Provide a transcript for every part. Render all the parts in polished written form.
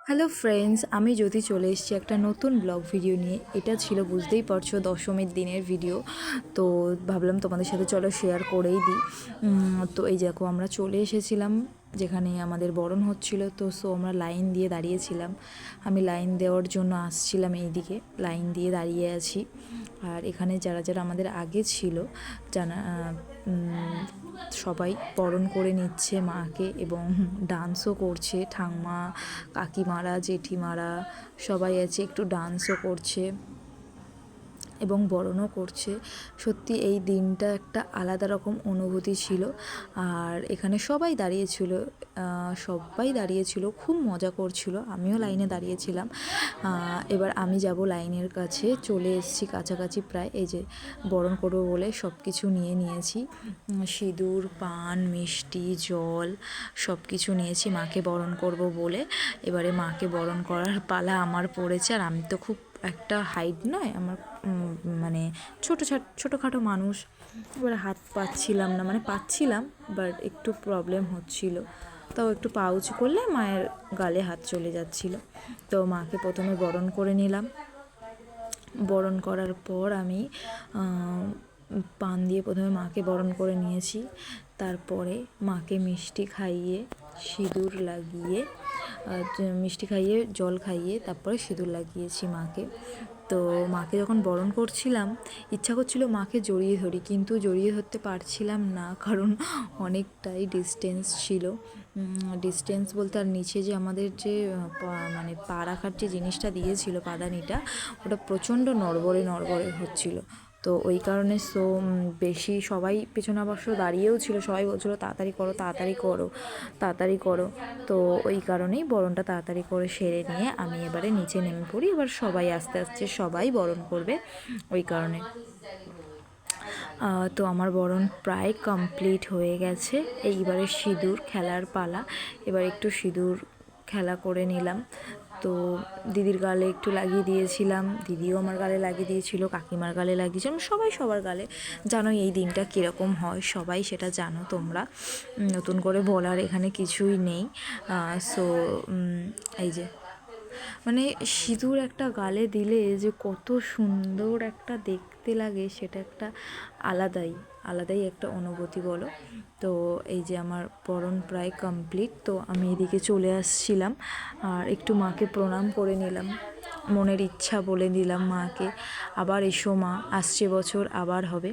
Hello friends, আমি জ্যোতি চলে এসেছি একটা নতুন ব্লগ ভিডিও নিয়ে। এটা ছিল, বুঝতেই পারছো, দশমীর দিনের ভিডিও। তো ভাবলাম তোমাদের সাথে চলো শেয়ার করেই দিই। তো এই দেখো, আমরা চলে এসেছিলাম যেখানে আমাদের বরণ হচ্ছিল। তো আমরা লাইন দিয়ে দাঁড়িয়েছিলাম। আমি লাইন দেওয়ার জন্য আসছিলাম, এইদিকে লাইন দিয়ে দাঁড়িয়ে আছি। আর এখানে যারা যারা আমাদের আগে ছিল, জানা সবাই বরণ করে নিচ্ছে মাকে এবং ডান্সও করছে। ঠাম্মা, কাকিমারা, জেঠিমারা সবাই আছে, একটু ডান্সও করছে এবং বরণও করছে। সত্যি এই দিনটা একটা আলাদা রকম অনুভূতি ছিল। আর এখানে সবাই দাঁড়িয়েছিল, খুব মজা করছিল। আমিও লাইনে দাঁড়িয়েছিলাম। এবার আমি যাব লাইনের কাছে, চলে এসেছি কাছাকাছি প্রায়। এই যে বরণ করবো বলে সব কিছু নিয়ে নিয়েছি, সিঁদুর, পান, মিষ্টি, জল সব কিছু নিয়েছি মাকে বরণ করব বলে। এবারে মাকে বরণ করার পালা আমার পড়েছে। আর আমি তো খুব একটা হাইট নয় আমার, মানে ছোটোখাটো মানুষ। এবারে হাত পাচ্ছিলাম না, মানে পাচ্ছিলাম বাট একটু প্রবলেম হচ্ছিল। তাও একটু পাউচ করলে মায়ের গালে হাত চলে যাচ্ছিল। তো মাকে প্রথমে বরণ করে নিলাম। বরণ করার পর আমি পান দিয়ে প্রথমে মাকে বরণ করে নিয়েছি। তারপরে মাকে মিষ্টি খাইয়ে, সিঁদুর লাগিয়ে, মিষ্টি খাইয়ে, জল খাইয়ে, তারপরে সিঁদুর লাগিয়েছি মাকে। তো মাকে যখন বরণ করছিলাম, ইচ্ছা করছিল মাকে জড়িয়ে ধরি, কিন্তু জড়িয়ে ধরতে পারছিলাম না, কারণ অনেকটাই ডিস্টেন্স ছিল। ডিস্টেন্স বলতে, আর নিচে যে আমাদের যে মানে পা রাখার যে জিনিসটা দিয়েছিল, পাদানিটা, ওটা প্রচণ্ড নড়বড়ে হচ্ছিল। তো ওই কারণে বেশি সবাই পেছনে অবশ্য দাঁড়িয়েও ছিল, সবাই বলছিল তাড়াতাড়ি করো, তাড়াতাড়ি করো, তাড়াতাড়ি করো। তো ওই কারণেই বরণটা তাড়াতাড়ি করে সেরে নিয়ে আমি এবারে নিচে নেমে পড়ি। এবার সবাই আস্তে আস্তে সবাই বরণ করবে, ওই কারণে। তো আমার বরণ প্রায় কমপ্লিট হয়ে গেছে। এইবারে সিঁদুর খেলার পালা। এবার একটু সিঁদুর খেলা করে নিলাম। তো দিদির গালে একটু লাগিয়ে দিয়েছিলাম, দিদিও আমার গালে লাগিয়ে দিয়েছিল, কাকিমার গালে লাগিয়েছিলাম, সবাই সবার গালে। জানো এই দিনটা কীরকম হয়, সবাই সেটা জানো তোমরা, নতুন করে বলার এখানে কিছুই নেই। এই যে, মানে সিঁদুর একটা গালে দিলে যে কত সুন্দর একটা দেখতে লাগে, সেটা একটা আলাদাই একটা অনুভূতি বলো। তো এই যে আমার বরণ প্রায় কমপ্লিট। তো আমি এদিকে চলে আসছিলাম আর একটু মাকে প্রণাম করে নিলাম, মনের ইচ্ছা বলে দিলাম মাকে, আবার এসো মা, আসছে বছর আবার হবে।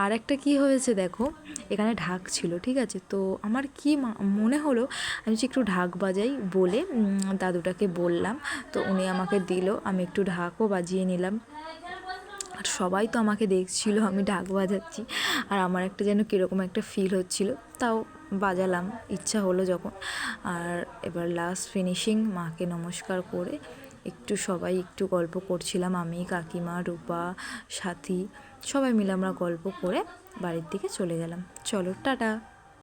আর একটা কী হয়েছে দেখো, এখানে ঢাক ছিল, ঠিক আছে। তো আমার কি মনে হলো আমি যে একটু ঢাক বাজাই বলে দাদুটাকে বললাম। তো উনি আমাকে দিল, আমি একটু ঢাকও বাজিয়ে নিলাম। আর সবাই তো আমাকে দেখছিল আমি ঢাক বাজাচ্ছি, আর আমার একটা যেন কীরকম একটা ফিল হচ্ছিল, তাও বাজালাম ইচ্ছা হলো যখন। আর এবার লাস্ট ফিনিশিং, মাকে নমস্কার করে সবাই একটু গল্প করছিলাম, আমি, কাকিমা, রূপা, সাথী, সবাই মিলে আমরা গল্প করে বাড়ির দিকে চলে গেলাম। চলো টাটা।